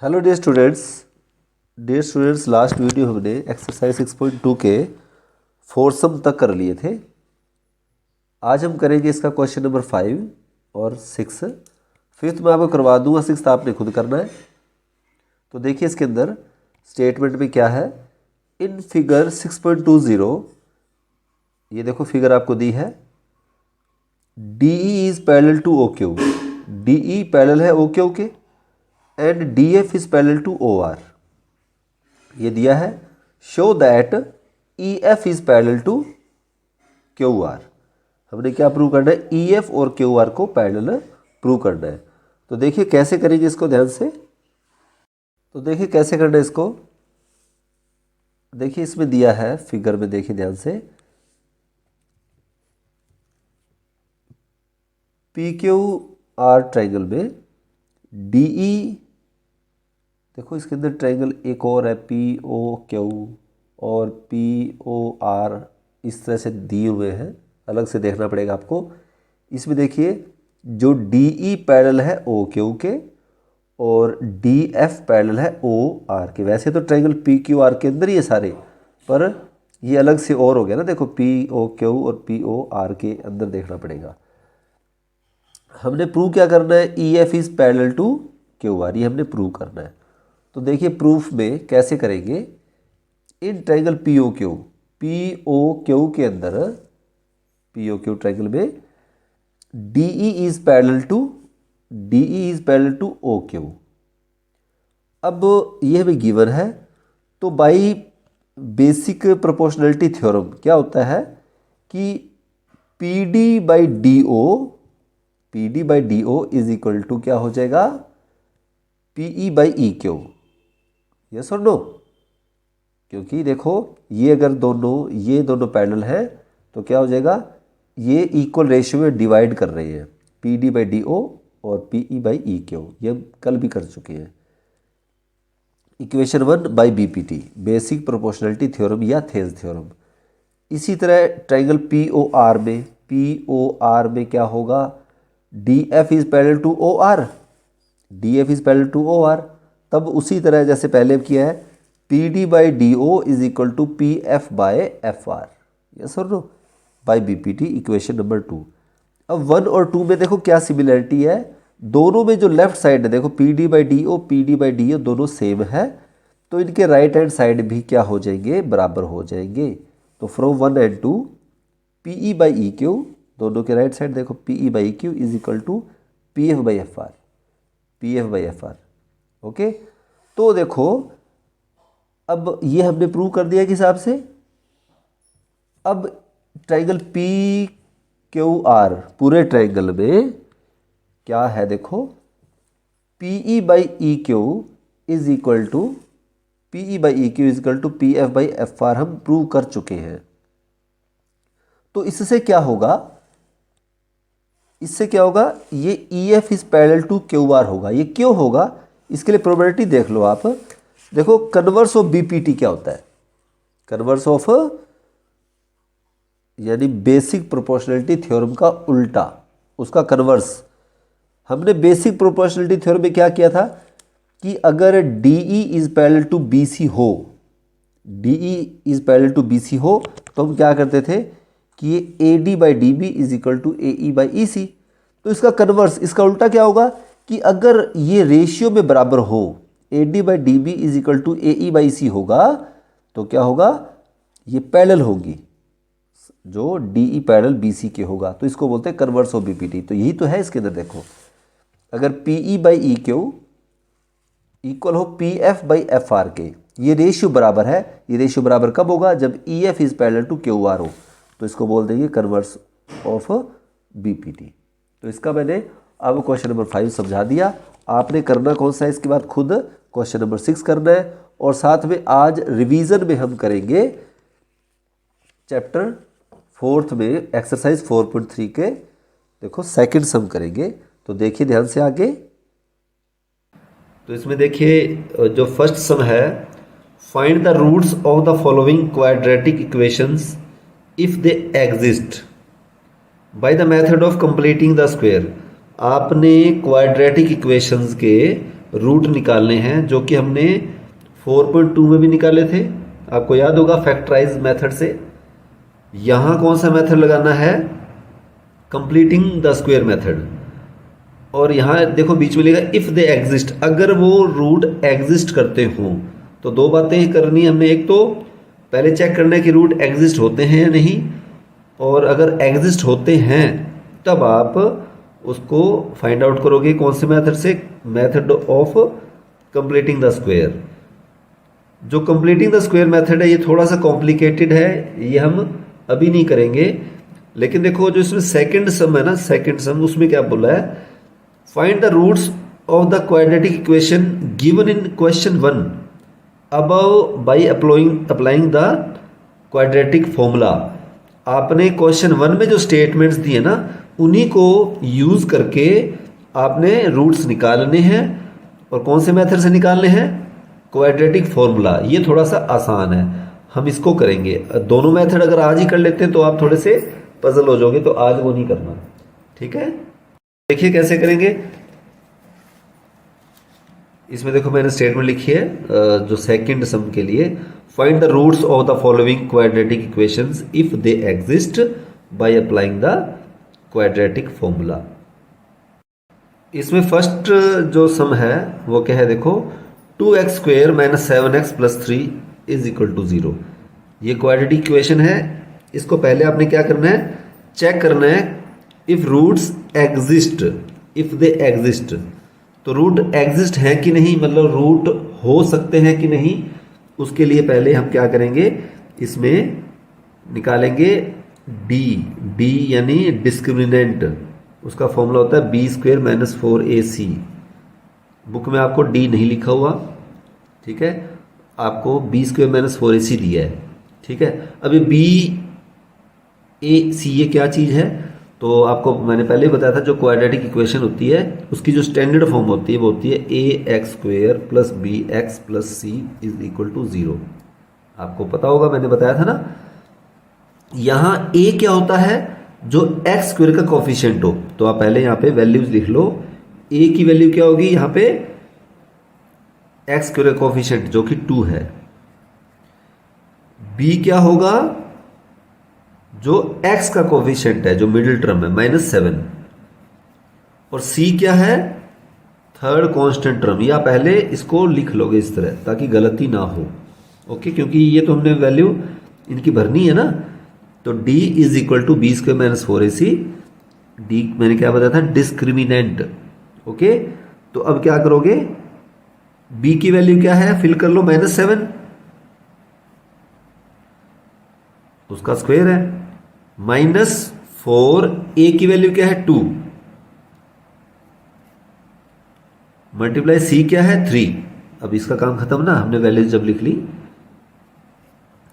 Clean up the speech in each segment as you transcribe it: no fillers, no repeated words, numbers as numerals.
Hello dear students, last video हमने exercise 6.2 के foursome तक कर लिए थे। आज हम करेंगे इसका क्वेश्चन नंबर 5 और 6। फिफ्थ मैं आपको करवा दूंगा, सिक्स्थ आपने खुद करना है। तो देखिए इसके अंदर स्टेटमेंट में क्या है। इन फिगर 6.20 ये देखो फिगर आपको दी है। D E is parallel to O Q. D E parallel है ओ क्यू के and D F is parallel to O R. ये दिया है। Show that E F is parallel to Q R. हमने क्या प्रूव करना है? ई एफ और क्यू आर को पैरेलल प्रूव करना है। तो देखिए कैसे करेंगे इसको ध्यान से। तो देखिए कैसे करना है इसको। देखिए इसमें दिया है फिगर में, देखिए ध्यान से। पी क्यू आर ट्राइंगल में डी ई, देखो इसके अंदर ट्राइंगल एक और है पी ओ क्यू और पी ओ आर, इस तरह से दिए हुए हैं, अलग से देखना पड़ेगा आपको। इसमें देखिए जो डी ई पैरेलल है ओ क्यू के और डी एफ पैरेलल है ओ आर के। वैसे तो ट्राइंगल पी क्यू आर के अंदर ही है सारे, पर ये अलग से और हो गया ना। देखो पी ओ क्यू और पी ओ आर के अंदर देखना पड़ेगा। हमने प्रूव क्या करना है? E F is parallel to Q R, ये हमने प्रूव करना है। तो देखिए प्रूफ में कैसे करेंगे। In triangle P O Q के अंदर, पी ओ क्यू ट्राइंगल में D E is parallel to O Q. अब ये हमें गिवन है, तो बाई बेसिक प्रोपोर्शनलिटी थ्योरम क्या होता है कि P D by D O is equal to क्या हो जाएगा? P E by E Q. Yes और नो? क्योंकि देखो ये अगर ये दोनों पैरेलल हैं तो क्या हो जाएगा? ये इक्वल रेशियो में डिवाइड कर रहे हैं, P D by D O और P E by E Q. ये हम कल भी कर चुके हैं। Equation 1 by B P T, basic proportionality theorem या थेज थ्योरम। इसी तरह ट्राइंगल पी ओ आर में क्या होगा? D F is parallel to O R, D F is parallel to O R. तब उसी तरह जैसे पहले किया है, P D by D O is equal to P F by F R. Yes और no? By B P T, equation number 2। अब 1 और 2 में देखो क्या सिमिलरिटी है। दोनों में जो लेफ्ट साइड है, देखो P D by D O दोनों सेम है, तो इनके राइट हैंड साइड भी क्या हो जाएंगे? बराबर हो जाएंगे। तो from 1 and 2 P E by E Q, दोनों के राइट साइड देखो P E by E Q is equal to P F by F R. Okay, तो देखो अब ये हमने प्रूव कर दिया किस हिसाब से। अब ट्राइंगल पी क्यू आर पूरे ट्राइंगल में क्या है? देखो P E by E Q is equal to P F by F R हम प्रूव कर चुके हैं। तो इससे क्या होगा? ये E F is parallel to Q R होगा। ये क्यों होगा? इसके लिए प्रोबेबिलिटी देख लो आप। देखो कन्वर्स ऑफ बीपीटी क्या होता है? कन्वर्स ऑफ यानी बेसिक प्रोपोर्शनलिटी थ्योरम का उल्टा, उसका कन्वर्स। हमने बेसिक प्रोपोर्शनलिटी थ्योरम में क्या किया था कि अगर D E is parallel to B C हो, तो हम क्या करते थे कि ये A D by D B is equal to A E by E C. तो इसका कन्वर्स, इसका उल्टा क्या होगा कि अगर ये रेशियो में बराबर हो, A D by D B is equal to A E by C होगा, तो क्या होगा? ये पैरेलल होगी, जो D E parallel B C के होगा। तो इसको बोलते हैं converse of B P T. तो यही तो है इसके अंदर। देखो अगर P E by E Q equal हो P F by F R के, ये रेशियो बराबर है। ये रेशियो बराबर कब होगा? जब E F is parallel to Q R हो। तो इसको बोल देंगे converse of B P T. तो इसका मैंने अब क्वेश्चन नंबर 5 समझा दिया। आपने करना कौन सा है इसके बाद? खुद क्वेश्चन नंबर 6 करना है। और साथ में आज रिवीजन में हम करेंगे चैप्टर 4 में एक्सरसाइज 4.3 के, देखो सेकंड सम करेंगे। तो देखिए ध्यान से आगे। तो इसमें देखिए जो फर्स्ट सम है, find the roots of the following quadratic equations if they exist by the method of completing the square. आपने क्वाड्रेटिक इक्वेशंस के रूट निकालने हैं, जो कि हमने 4.2 में भी निकाले थे, आपको याद होगा फैक्टराइज मेथड से। यहाँ कौन सा मेथड लगाना है, कंप्लीटिंग द स्क्वायर मेथड। और यहाँ देखो बीच में लिखा इफ़ दे एग्जिस्ट, अगर वो रूट एग्जिस्ट करते हों तो दो बातें ही करनी है हमने। एक तो पहले चेक करना है कि रूट एग्जिस्ट होते हैं या नहीं, और अगर एग्जिस्ट होते हैं तब आप उसको फाइंड आउट करोगे कौन से मेथड से, method of completing the square. जो कंप्लीटिंग द स्क्वायर मेथड है ये थोड़ा सा कॉम्प्लिकेटेड है, ये हम अभी नहीं करेंगे। लेकिन देखो जो इसमें सेकंड सम है ना, सेकंड सम, उसमें क्या बोला है, find the roots of the quadratic equation given in question 1 above by applying the quadratic formula. आपने क्वेश्चन 1 में जो स्टेटमेंट्स दिए ना, उन्हीं को यूज करके आपने रूट्स निकालने हैं। और कौन से मेथड से निकालने हैं, क्वाड्रेटिक फॉर्मूला। ये थोड़ा सा आसान है, हम इसको करेंगे। दोनों मेथड अगर आज ही कर लेते हैं तो आप थोड़े से पजल हो जाओगे, तो आज वो नहीं करना, ठीक है। देखिए कैसे करेंगे। इसमें देखो मैंने स्टेटमेंट लिखी है जो सेकंड सम के लिए, find the roots of the following quadratic equations if they exist by applying the quadratic formula. इसमें फर्स्ट जो सम है वो क्या है, देखो 2x square minus 7x plus 3 is equal to 0। ये क्वाड्रेटिक इक्वेशन है। इसको पहले आपने क्या करना है, चेक करना है if roots exist, if they exist. तो रूट एग्जिस्ट है कि नहीं, मतलब रूट हो सकते हैं कि नहीं, उसके लिए पहले हम क्या करेंगे, इसमें निकालेंगे डी यानी डिस्क्रिमिनेंट। उसका फॉर्मूला होता है B square minus 4ac। Book में आपको डी नहीं लिखा हुआ, ठीक है, आपको बी स्क्वेयर माइनस 4ac दिया है, ठीक है। अभी बी ए सी ये क्या चीज़ है, तो आपको मैंने पहले ही बताया था, जो क्वाड्रेटिक इक्वेशन होती है उसकी जो स्टैंडर्ड फॉर्म होती है वो होती है ax square plus b x plus c is equal to 0। आपको पता होगा, मैंने बताया था ना। यहाँ a क्या होता है, जो x स्क्वेयर का कोफिशिएंट हो। तो आप पहले यहाँ पे वैल्यूज लिख लो, a की वैल्यू क्या होगी यहाँ पे, x स्क्वेयर का कोफिशिएंट जो कि 2 है। b क्या होगा, जो x का कोफिशिएंट है जो मिडिल टर्म है -7। और c क्या है, थर्ड कांस्टेंट टर्म। या पहले इसको लिख लोगे इस तरह ताकि गलती ना हो, ओके, क्योंकि ये तो हमने वैल्यू इनकी भरनी है ना। तो d is equal to b square minus 4ac। d मैंने क्या बताया था, डिस्क्रिमिनेंट, ओके। तो अब क्या करोगे, b की वैल्यू क्या है, फिल कर लो -7, उसका स्क्वायर है, -4, a की वैल्यू क्या है 2, मल्टीप्लाई c क्या है 3। अब इसका काम खत्म ना, हमने वैल्यू जब लिख ली।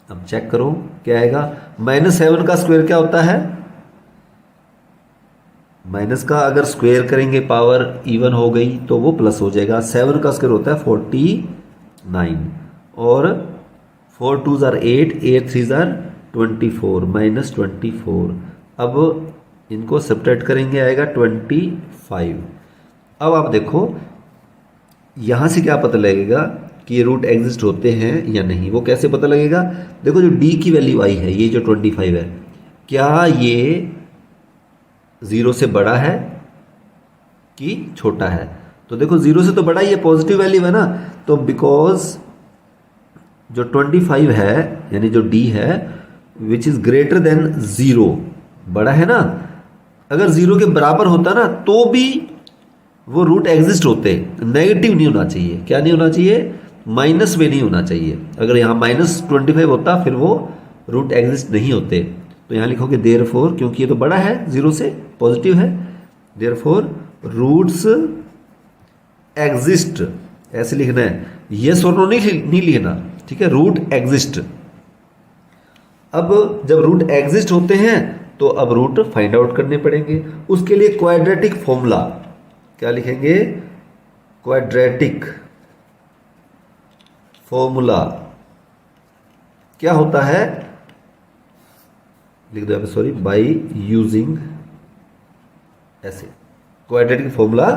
अब चेक करो क्या आएगा, -7 का स्क्वायर क्या होता है, माइनस का अगर स्क्वायर करेंगे पावर इवन हो गई तो वो प्लस हो जाएगा। 7 का स्क्वायर होता है 49, और 4 2 ज़ार 8, 8 3 ज़ार 24, -24। अब इनको सब्ट्रैक्ट करेंगे, आएगा 25। अब आप देखो यहाँ से क्या पता लगेगा कि ये रूट एग्जिस्ट होते हैं या नहीं। वो कैसे पता लगेगा, देखो जो d की वैल्यू आई है, ये जो 25 है, क्या ये 0 से बड़ा है कि छोटा है। तो देखो 0 से तो बड़ा ही है, पॉजिटिव वैल्यू है ना। तो बिकॉज जो 25 है यानी जो d है विच इज ग्रेटर देन 0, बड़ा है ना। अगर 0 के बराबर होता ना तो भी वो रूट एग्जिस्ट होते, नेगेटिव नहीं होना चाहिए। क्या नहीं होना चाहिए, माइनस में नहीं होना चाहिए। अगर यहाँ -25 होता फिर वो रूट एग्जिस्ट नहीं होते। तो यहाँ लिखोगे देयरफॉर, क्योंकि ये तो बड़ा है 0 से, पॉजिटिव है, देयरफॉर रूट्स एग्जिस्ट, ऐसे लिखना है, यस और नो नहीं लिखना, ठीक है, रूट एग्जिस्ट। अब जब रूट एग्जिस्ट होते हैं तो अब रूट फाइंड आउट करने पड़ेंगे। उसके लिए क्वाड्रेटिक फॉर्मूला क्या लिखेंगे, क्वाड्रेटिक फॉर्मूला क्या होता है, लिख दो यहाँ पे, सॉरी, बाय यूजिंग, ऐसे क्वाड्रेटिक फॉर्मूला।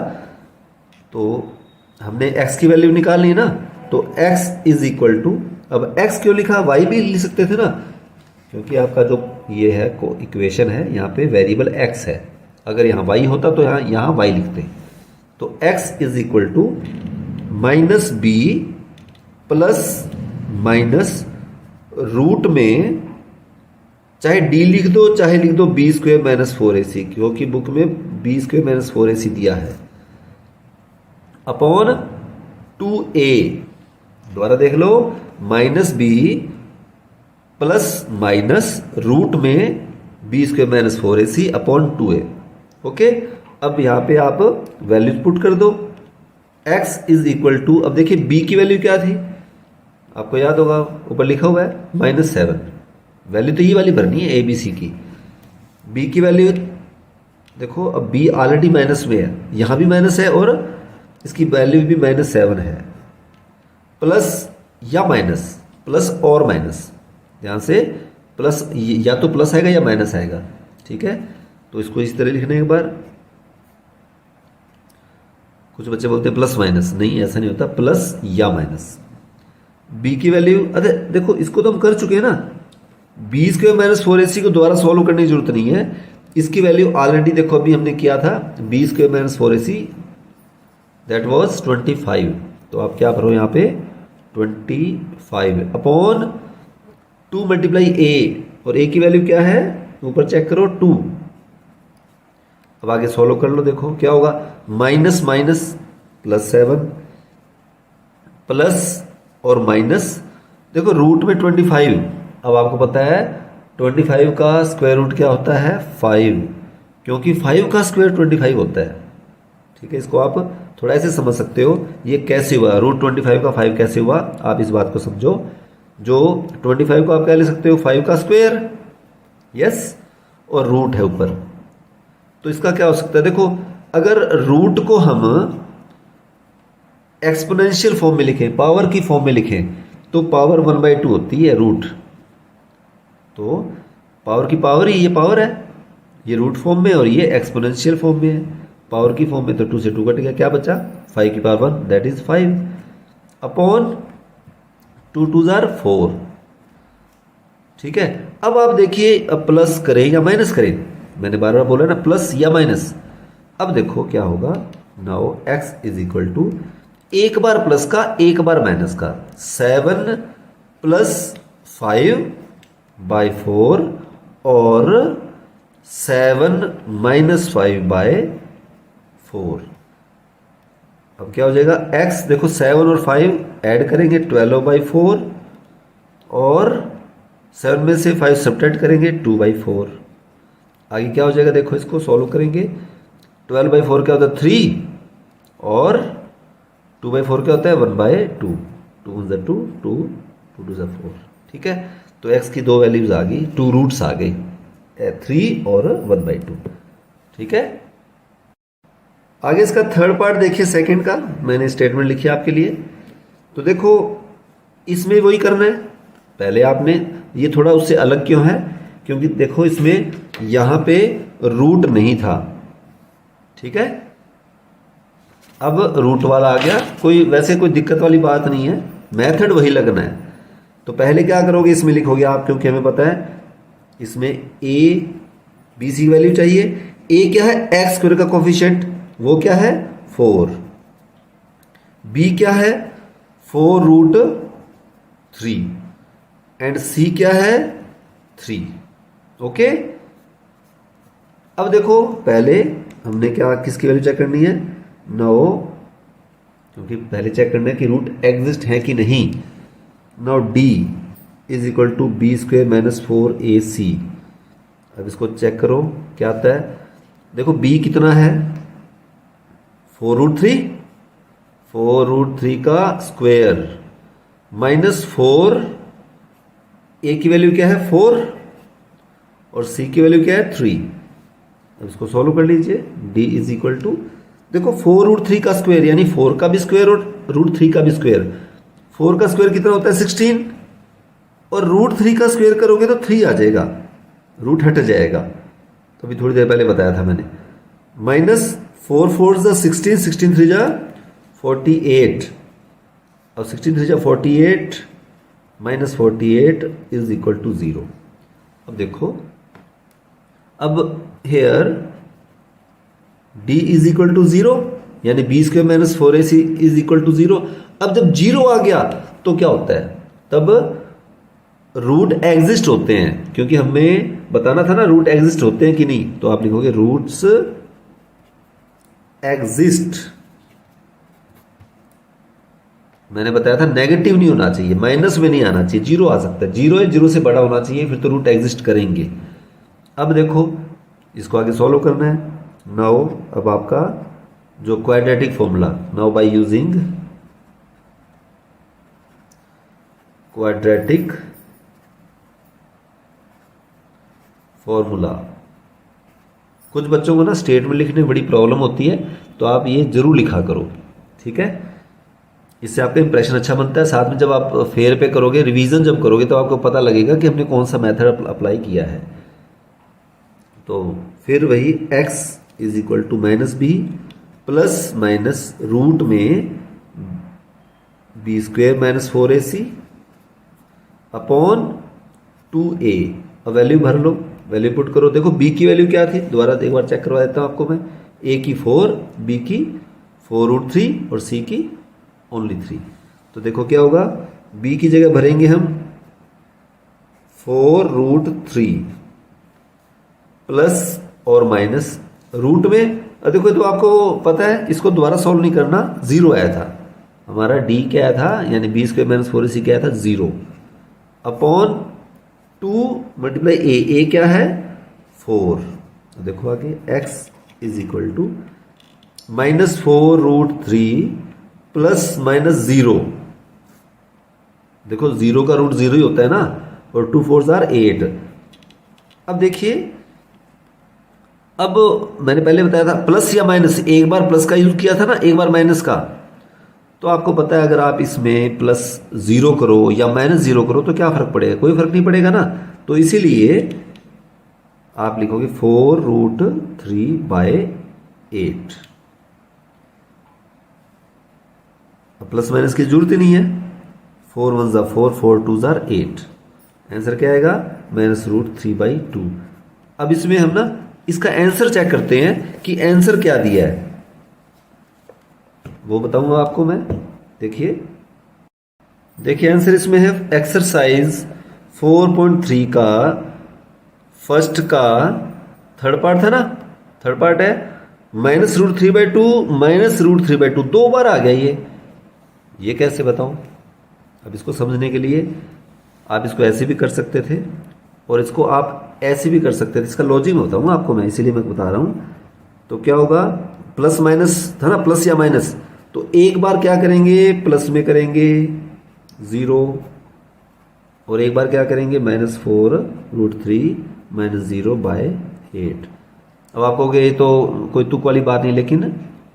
तो हमने x की वैल्यू निकालनी है ना, तो x इज इक्वल टू, अब x क्यों लिखा, y भी लिख सकते थे ना, क्योंकि आपका जो ये है इक्वेशन है यहाँ पे वेरिएबल x है, अगर यहाँ y होता तो यहाँ y लिखते। तो x is equal to minus B plus minus root में, चाहे d लिख दो चाहे लिख दो बी स्क्वेयर माइनस 4ac, क्योंकि बुक में बी स्क्वेयर माइनस 4ac दिया है, अपॉन 2a, दोबारा देख लो, minus B plus minus root में B square minus 4ac upon 2a। Okay, अब यहाँ पे आप वैल्यूज पुट कर दो, x इज इक्वल टू, अब देखिए b की वैल्यू क्या थी, आपको याद होगा ऊपर लिखा हुआ है -7, वैल्यू तो ये वाली भरनी है ABC की। b की वैल्यू देखो, अब b ऑलरेडी माइनस में है, यहाँ भी माइनस है और इसकी वैल्यू भी -7 है, प्लस या माइनस, प्लस और माइनस, यहाँ से प्लस, या तो प्लस आएगा या माइनस आएगा, ठीक है। तो इसको इस तरह लिखने के बाद, कुछ बच्चे बोलते हैं प्लस माइनस, नहीं ऐसा नहीं होता, प्लस या माइनस। b की वैल्यू, अरे देखो इसको तो हम कर चुके हैं ना, बी स्क्वायर माइनस 4ac को दोबारा सॉल्व करने की जरूरत नहीं है, इसकी वैल्यू ऑलरेडी देखो अभी हमने किया था, b square minus 4ac that was 25, तो आप क्या भरो यहाँ पे 25 अपॉन 2 मल्टीप्लाई a, और a की वैल्यू क्या है ऊपर चेक करो 2। अब आगे सॉल्व कर लो, देखो क्या होगा, माइनस माइनस प्लस 7 प्लस और माइनस, देखो रूट में 25, अब आपको पता है 25 का स्क्वायर रूट क्या होता है 5, क्योंकि 5 का स्क्वायर 25 होता है, ठीक है। इसको आप थोड़ा ऐसे समझ सकते हो, ये कैसे हुआ, रूट 25 का 5 कैसे हुआ, आप इस बात को समझो। जो 25 को आप क्या ले सकते हो, 5 का स्क्वायर, यस, और रूट है ऊपर, तो इसका क्या हो सकता है, देखो अगर रूट को हम एक्सपोनेंशियल फॉर्म में लिखें, पावर की फॉर्म में लिखें, तो पावर 1/2 होती है रूट, तो पावर की पावर ही ये पावर है, ये रूट फॉर्म में और ये एक्सपोनेंशियल फॉर्म में है, पावर की फॉर्म में तो 2 से 2 कट गया, क्या बचा 5 की power 1 that is 5 upon 2 2 jar 4, ठीक है। अब आप देखिए, अब प्लस करें या माइनस करें, मैंने बार बार बोला ना प्लस या माइनस। अब देखो क्या होगा, now x is equal to, एक बार प्लस का एक बार माइनस का, 7 प्लस 5/4 और 7 माइनस 5/4। अब क्या हो जाएगा, x देखो 7 और 5 ऐड करेंगे 12/4 और 7 में से 5 सब्ट्रैक्ट करेंगे 2/4। आगे क्या हो जाएगा, देखो इसको सॉल्व करेंगे, 12/4 क्या होता है 3 और 2/4 क्या होता है 1/2, 2 1 2 2 2 2 4, ठीक है। तो x की 2 वैल्यूज आ गई, 2 रूट्स आ गई, 3 और 1/2, ठीक है। आगे इसका थर्ड पार्ट देखिए, सेकंड का मैंने स्टेटमेंट लिखी है आपके लिए। तो देखो इसमें वही करना है, पहले आपने, ये थोड़ा उससे अलग क्यों है, क्योंकि देखो इसमें यहां पे रूट नहीं था, ठीक है। अब रूट वाला आ गया, कोई वैसे कोई दिक्कत वाली बात नहीं है, मेथड वही लगना है। तो पहले क्या करोगे, इसमें लिखोगे आप, क्योंकि हमें पता है इसमें a b c की वैल्यू चाहिए। a क्या है, एक्स स्क्वायर का कोफिशिएंट, वो क्या है 4, b क्या है 4 रूट 3 एंड c क्या है 3, ओके। अब देखो पहले हमने क्या, किसकी वैल्यू चेक करनी है, नो, क्योंकि पहले चेक करना है कि रूट एग्जिस्ट है कि नहीं। Now d is equal to b square minus 4ac। अब इसको चेक करो क्या आता है, देखो b कितना है 4 रूट 3, 4 रूट 3 का स्क्वायर माइनस 4, a की वैल्यू क्या है 4 और c की वैल्यू क्या है 3। अब इसको सॉल्व कर लीजिए, d इज इक्वल टू, देखो 4 रूट 3 का स्क्वायर यानी 4 का भी स्क्वायर और रूट 3 का भी स्क्वायर, 4 का स्क्वायर कितना होता है 16 और रूट 3 का स्क्वायर करोगे तो 3 आ जाएगा, रूट हट जाएगा, तो अभी थोड़ी देर पहले बताया था मैंने। माइनस 4 4 16, 16 3 जा 48 और 16 3 48 माइनस 48 इज इक्वल टू 0। अब देखो, अब here d is equal to 0, यानी b square minus 4ac is equal to 0। अब जब 0 आ गया तो क्या होता है, तब रूट एग्जिस्ट होते हैं, क्योंकि हमें बताना था ना रूट एग्जिस्ट होते हैं कि नहीं। तो आप लिखोगे रूट्स एग्जिस्ट। मैंने बताया था नेगेटिव नहीं होना चाहिए, माइनस में नहीं आना चाहिए, 0 आ सकता है, 0 है 0 से बड़ा होना चाहिए, फिर तो रूट एग्जिस्ट करेंगे। अब देखो इसको आगे सॉल्व करना है। नाउ अब आपका जो quadratic formula, now by using quadratic formula. कुछ बच्चों को ना स्टेटमेंट लिखने में बड़ी प्रॉब्लम होती है, तो आप ये जरूर लिखा करो, ठीक है। इससे आपका इंप्रेशन अच्छा बनता है। साथ में जब आप फेयर पे करोगे, रिवीजन जब करोगे, तो आपको पता लगेगा कि हमने कौन सा मेथड अप्लाई किया है। तो फिर वही x is equal to minus B plus minus root में B square minus 4ac upon 2a। अब वैल्यू भर लो, वैल्यू पुट करो। देखो b की वैल्यू क्या थी, दोबारा एक बार चेक करवा देता हूं आपको मैं। a की 4, b की 4√3 और c की ओनली 3। तो देखो क्या होगा, b की जगह भरेंगे हम 4√3 प्लस और माइनस रूट में। अब देखो तो आपको पता है, इसको दोबारा सॉल्व नहीं करना, 0 आया था हमारा, d क्या आया था, यानी बी स्क्वायर माइनस 4ac क्या आया था, 0 अपॉन 2 मल्टीप्लाई a क्या है 4। तो देखो आगे x is equal to minus 4√3 plus minus 0। देखो 0 का रूट 0 ही होता है ना, और 2 4 आर 8। अब देखिए, अब मैंने पहले बताया था प्लस या माइनस, एक बार प्लस का यूज किया था ना, एक बार माइनस का। तो आपको पता है अगर आप इसमें प्लस 0 करो या माइनस 0 करो तो क्या फर्क पड़ेगा, कोई फर्क नहीं पड़ेगा ना। तो इसीलिए आप लिखोगे 4√3/8। अब प्लस माइनस की जरूरत ही नहीं है, 4 1 ज़ा 4, 4 2 ज़ा 8। आंसर क्या आएगा, -√3/2। अब इसमें हम ना इसका आंसर चेक करते हैं कि आंसर क्या दिया है, वो बताऊंगा आपको मैं। देखिए आंसर इसमें है एक्सरसाइज 4.3 का फर्स्ट का थर्ड पार्ट था ना, थर्ड पार्ट है -√3/2 -√3/2, 2 बार आ गया ये कैसे बताऊं। अब इसको समझने के लिए आप इसको ऐसे भी कर सकते थे और इसको आप ऐसे भी कर सकते थे, इसका लॉजिक में बताऊंगा आपको मैं, इसीलिए मैं बता रहा हूं। तो क्या होगा, प्लस माइनस था ना, प्लस या माइनस, तो एक बार क्या करेंगे प्लस में करेंगे 0 और एक बार क्या करेंगे -4√3 -0/8। अब आप कहोगे ये तो कोई तुक वाली बात नहीं, लेकिन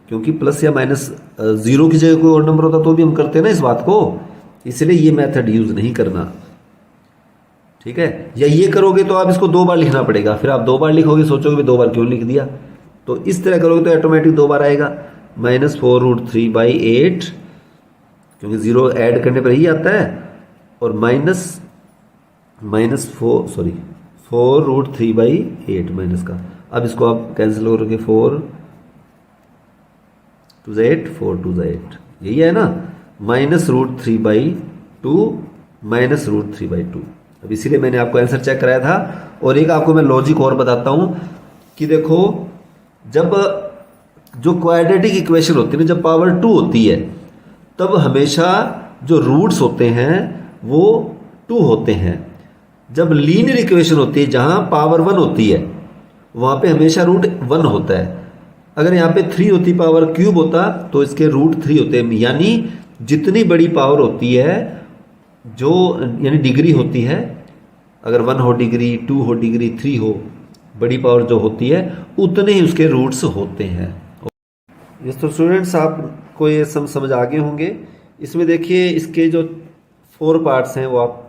क्योंकि प्लस या माइनस 0 की जगह कोई और नंबर होता तो भी हम करते हैं ना इस बात को, इसलिए ये मेथड यूज नहीं करना, ठीक है। या ये करोगे तो आप इसको 2 बार लिखना पड़ेगा, फिर आप 2 बार लिखोगे, सोचोगे 2 बार क्यों लिख दिया। तो इस तरह करोगे तो ऑटोमेटिक 2 बार आएगा, -4√3/8 क्योंकि 0 ऐड करने पर ही आता है, और -4√3/8 माइनस का। अब इसको आप कैंसिल करोगे, 4 2 8, 4 2 8, यही है ना, -√3/2 -√3/2। अब इसीलिए मैंने आपको आंसर चेक कराया था। और एक आपको मैं लॉजिक और बताता हूं कि देखो, जब जो क्वाड्रेटिक इक्वेशन होती है ना, जब पावर 2 होती है, तब हमेशा जो रूट्स होते हैं वो 2 होते हैं। जब लीनियर इक्वेशन होती है जहां पावर 1 होती है, वहां पे हमेशा रूट 1 होता है। अगर यहाँ पे 3 होती, पावर क्यूब होता, तो इसके रूट 3 होते हैं। यानी जितनी बड़ी पावर होती है, जो यानी डिग्री होती है, अगर 1 हो डिग्री, 2 हो डिग्री, 3 हो, बड़ी पावर जो होती है, उतने ही उसके रूट्स होते हैं। तो स्टूडेंट्स आपको ये समझ आ गए होंगे। इसमें देखिए इसके जो 4 पार्ट्स हैं वो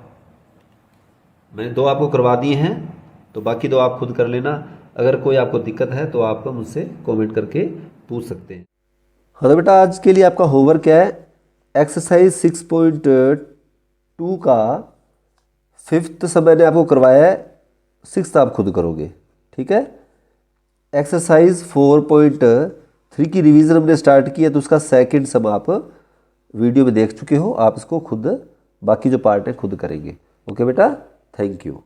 मैंने 2 आपको करवा दिए हैं, तो बाकी 2 आप खुद कर लेना। अगर कोई आपको दिक्कत है तो आप मुझसे कमेंट करके पूछ सकते हैं। हाँ तो बेटा आज के लिए आपका होमवर्क क्या है, एक्सरसाइज 6.2 का 5th सब मैंने आपको करवाया है, 6th आप खुद करोगे, ठीक है। एक्सरसाइज 4.3 की रिवीजन हमने स्टार्ट किया तो उसका 2nd सम आप वीडियो में देख चुके हो, आप इसको खुद बाकी जो पार्ट है खुद करेंगे। ओके बेटा, थैंक यू।